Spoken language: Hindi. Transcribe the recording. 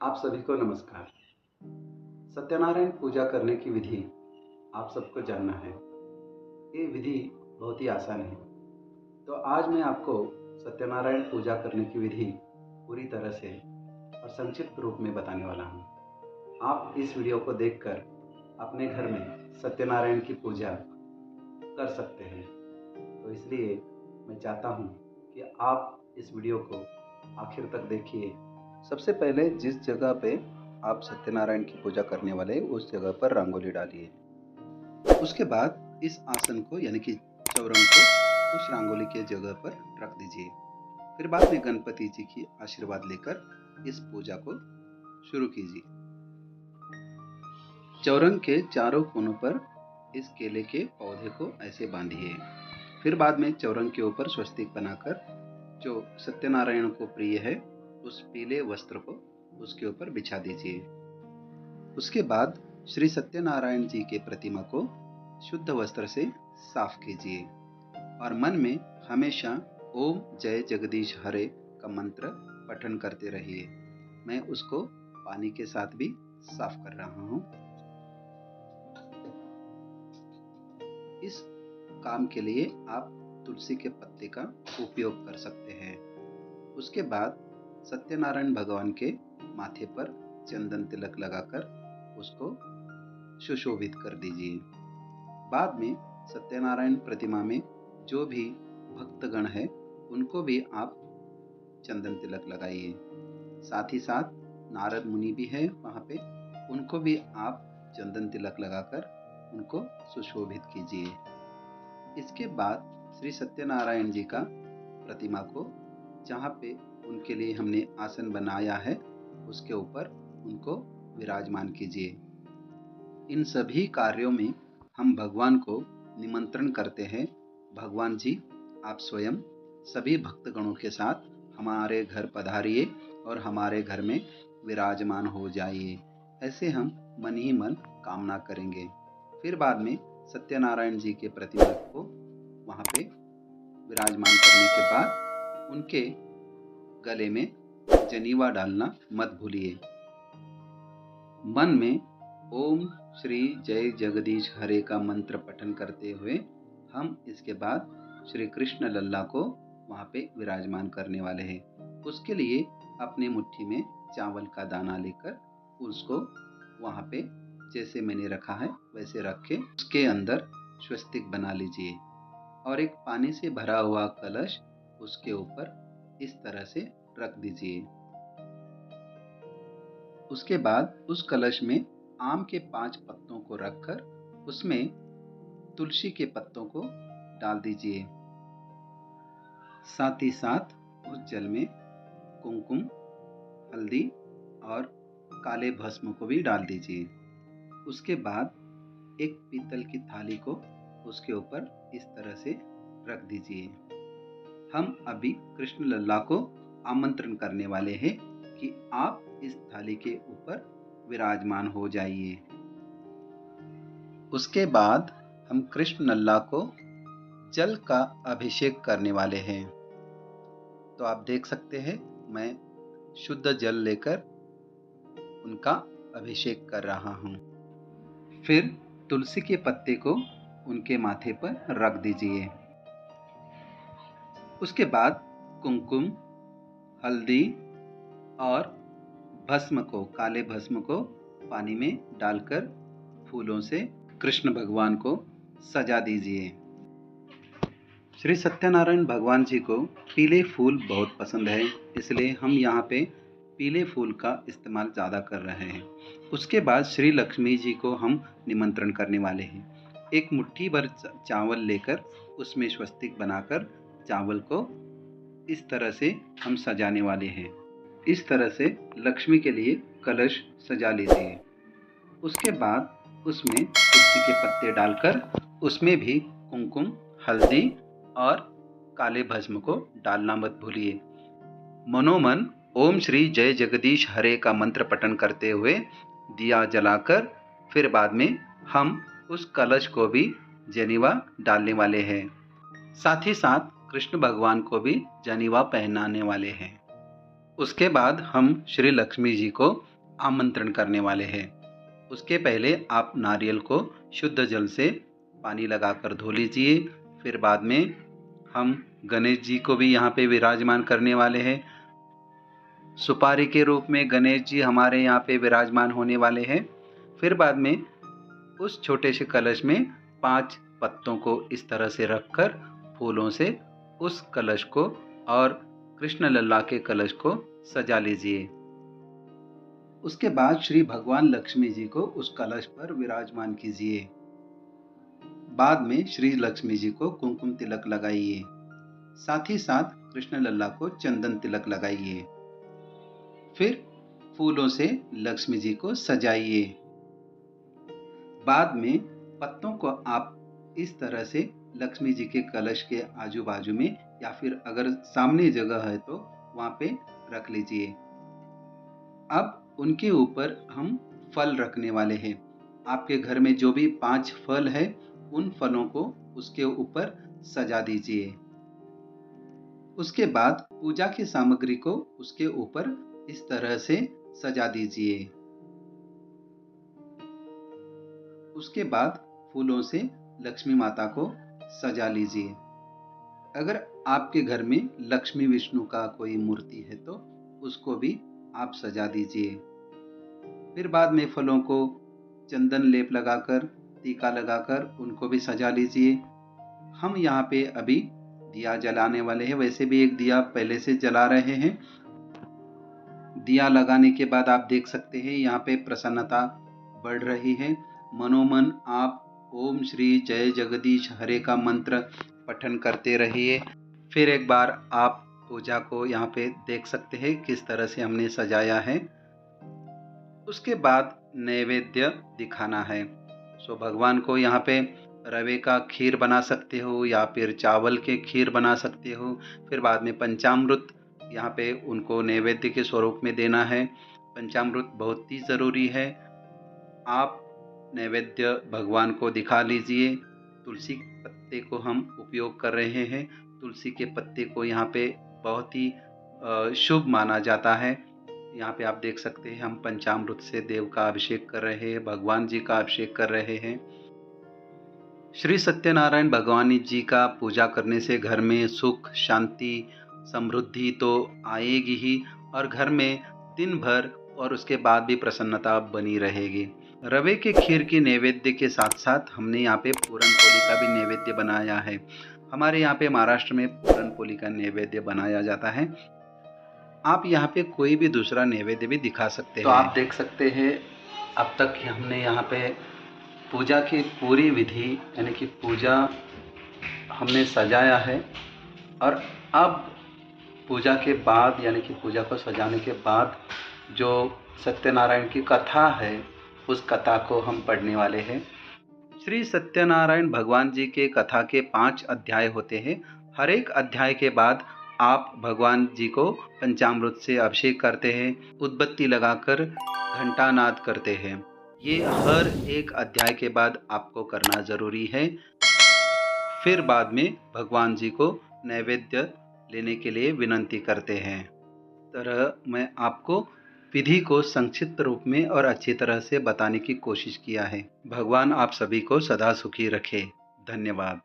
आप सभी को नमस्कार। सत्यनारायण पूजा करने की विधि आप सबको जानना है। ये विधि बहुत ही आसान है। तो आज मैं आपको सत्यनारायण पूजा करने की विधि पूरी तरह से और संक्षिप्त रूप में बताने वाला हूँ। आप इस वीडियो को देखकर अपने घर में सत्यनारायण की पूजा कर सकते हैं। तो इसलिए मैं चाहता हूँ कि आप इस वीडियो को आखिर तक देखिए। सबसे पहले जिस जगह पे आप सत्यनारायण की पूजा करने वाले उस जगह पर रंगोली डालिए। उसके बाद इस आसन को यानी कि चौरंग को उस रंगोली के जगह पर रख दीजिए। फिर बाद में गणपति जी की आशीर्वाद लेकर इस पूजा को शुरू कीजिए। चौरंग के चारों कोनों पर इस केले के पौधे को ऐसे बांधिए। फिर बाद में चौरंग के ऊपर स्वस्तिक बनाकर जो सत्यनारायण को प्रिय है उस पीले वस्त्र को उसके ऊपर बिछा दीजिए। उसके बाद श्री सत्यनारायण जी के प्रतिमा को शुद्ध वस्त्र से साफ कीजिए और मन में हमेशा ओम जय जगदीश हरे का मंत्र पठन करते रहिए। मैं उसको पानी के साथ भी साफ कर रहा हूँ। इस काम के लिए आप तुलसी के पत्ते का उपयोग कर सकते हैं। उसके बाद सत्यनारायण भगवान के माथे पर चंदन तिलक लगाकर उसको सुशोभित कर दीजिए। बाद में सत्यनारायण प्रतिमा में जो भी भक्तगण है उनको भी आप चंदन तिलक लगाइए। साथ ही साथ नारद मुनि भी है वहाँ पे, उनको भी आप चंदन तिलक लगाकर उनको सुशोभित कीजिए। इसके बाद श्री सत्यनारायण जी का प्रतिमा को जहाँ पे उनके लिए हमने आसन बनाया है उसके ऊपर उनको विराजमान कीजिए। इन सभी कार्यों में हम भगवान को निमंत्रण करते हैं। भगवान जी आप स्वयं सभी भक्तगणों के साथ हमारे घर पधारिए और हमारे घर में विराजमान हो जाइए। ऐसे हम मन ही मन कामना करेंगे। फिर बाद में सत्यनारायण जी के प्रतिमा को वहाँ पे विराजमान करने के बाद उनके गले में जनेवा डालना मत भूलिए। मन में ओम श्री जय जगदीश हरे का मंत्र पठन करते हुए हम इसके बाद श्री कृष्ण लल्ला को वहाँ पे विराजमान करने वाले हैं। उसके लिए अपने मुट्ठी में चावल का दाना लेकर उसको वहाँ पे जैसे मैंने रखा है वैसे रख के उसके अंदर स्वस्तिक बना लीजिए और एक पानी से भरा हुआ कलश उसके ऊपर इस तरह से रख दीजिए। उसके बाद उस कलश में आम के 5 पत्तों को रखकर उसमें तुलसी के पत्तों को डाल दीजिए। साथ ही साथ उस जल में कुमकुम, हल्दी और काले भस्म को भी डाल दीजिए। उसके बाद एक पीतल की थाली को उसके ऊपर इस तरह से रख दीजिए। हम अभी कृष्ण लल्ला को आमंत्रण करने वाले हैं कि आप इस थाली के ऊपर विराजमान हो जाइए। उसके बाद हम कृष्ण लल्ला को जल का अभिषेक करने वाले हैं। तो आप देख सकते हैं मैं शुद्ध जल लेकर उनका अभिषेक कर रहा हूँ। फिर तुलसी के पत्ते को उनके माथे पर रख दीजिए। उसके बाद कुमकुम, हल्दी और भस्म को, काले भस्म को पानी में डालकर फूलों से कृष्ण भगवान को सजा दीजिए। श्री सत्यनारायण भगवान जी को पीले फूल बहुत पसंद है, इसलिए हम यहाँ पे पीले फूल का इस्तेमाल ज़्यादा कर रहे हैं। उसके बाद श्री लक्ष्मी जी को हम निमंत्रण करने वाले हैं। एक मुट्ठी भर चावल लेकर उसमें स्वस्तिक बनाकर चावल को इस तरह से हम सजाने वाले हैं। इस तरह से लक्ष्मी के लिए कलश सजा लीजिए। उसके बाद उसमें तुलसी के पत्ते डालकर उसमें भी कुमकुम, हल्दी और काले भस्म को डालना मत भूलिए। मनोमन ओम श्री जय जगदीश हरे का मंत्र पठन करते हुए दिया जलाकर फिर बाद में हम उस कलश को भी जनेवा डालने वाले हैं। साथ ही साथ कृष्ण भगवान को भी जनेवा पहनाने वाले हैं। उसके बाद हम श्री लक्ष्मी जी को आमंत्रण करने वाले हैं। उसके पहले आप नारियल को शुद्ध जल से पानी लगाकर धो लीजिए। फिर बाद में हम गणेश जी को भी यहाँ पे विराजमान करने वाले हैं। सुपारी के रूप में गणेश जी हमारे यहाँ पे विराजमान होने वाले हैं। फिर बाद में उस छोटे से कलश में 5 पत्तों को इस तरह से रखकर फूलों से उस कलश को और कृष्ण लल्ला के कलश को सजा लीजिए। उसके बाद श्री भगवान लक्ष्मी जी को उस कलश पर विराजमान कीजिए। बाद में श्री लक्ष्मी जी को कुमकुम तिलक लगाइए। साथ ही साथ कृष्ण लल्ला को चंदन तिलक लगाइए। फिर फूलों से लक्ष्मी जी को सजाइए। बाद में पत्तों को आप इस तरह से लक्ष्मी जी के कलश के आजू बाजू में या फिर अगर सामने जगह है तो वहाँ पे रख लीजिए। अब उनके ऊपर हम फल रखने वाले हैं। आपके घर में जो भी 5 फल है उन फलों को उसके ऊपर सजा दीजिए। उसके बाद पूजा की सामग्री को उसके ऊपर इस तरह से सजा दीजिए। उसके बाद फूलों से लक्ष्मी माता को सजा लीजिए। अगर आपके घर में लक्ष्मी विष्णु का कोई मूर्ति है तो उसको भी आप सजा दीजिए। फिर बाद में फलों को चंदन लेप लगाकर, टीका लगाकर उनको भी सजा लीजिए। हम यहाँ पे अभी दिया जलाने वाले हैं। वैसे भी एक दिया पहले से जला रहे हैं। दिया लगाने के बाद आप देख सकते हैं यहाँ पे प्रसन्नता बढ़ रही है। मनोमन आप ओम श्री जय जगदीश हरे का मंत्र पठन करते रहिए। फिर एक बार आप पूजा को यहाँ पे देख सकते हैं किस तरह से हमने सजाया है। उसके बाद नैवेद्य दिखाना है। सो भगवान को यहाँ पे रवे का खीर बना सकते हो या फिर चावल के खीर बना सकते हो। फिर बाद में पंचामृत यहाँ पे उनको नैवेद्य के स्वरूप में देना है। पंचामृत बहुत ही ज़रूरी है। आप नैवेद्य भगवान को दिखा लीजिए। तुलसी पत्ते को हम उपयोग कर रहे हैं। तुलसी के पत्ते को यहाँ पे बहुत ही शुभ माना जाता है। यहाँ पे आप देख सकते हैं हम पंचामृत से देव का अभिषेक कर रहे हैं, भगवान जी का अभिषेक कर रहे हैं। श्री सत्यनारायण भगवान जी का पूजा करने से घर में सुख, शांति, समृद्धि तो आएगी ही और घर में दिन भर और उसके बाद भी प्रसन्नता बनी रहेगी। रवे के खीर की नैवेद्य के साथ साथ हमने यहाँ पे पूरन पोली का भी नैवेद्य बनाया है। हमारे यहाँ पे महाराष्ट्र में पूरन पोली का नैवेद्य बनाया जाता है। आप यहाँ पे कोई भी दूसरा नैवेद्य भी दिखा सकते हैं। तो आप देख सकते हैं अब तक हमने यहाँ पे पूजा की पूरी विधि यानी कि पूजा हमने सजाया है। और अब पूजा के बाद यानी कि पूजा को सजाने के बाद जो सत्यनारायण की कथा है उस कथा को हम पढ़ने वाले हैं। श्री सत्यनारायण भगवान जी के कथा के 5 अध्याय होते हैं। हर एक अध्याय के बाद आप भगवान जी को पंचामृत से अभिषेक करते हैं, उद्बत्ती लगाकर घंटानाद करते हैं। ये हर एक अध्याय के बाद आपको करना ज़रूरी है। फिर बाद में भगवान जी को नैवेद्य लेने के लिए विनंती करते हैं। तरह मैं आपको विधि को संक्षिप्त रूप में और अच्छी तरह से बताने की कोशिश किया है। भगवान आप सभी को सदा सुखी रखे। धन्यवाद।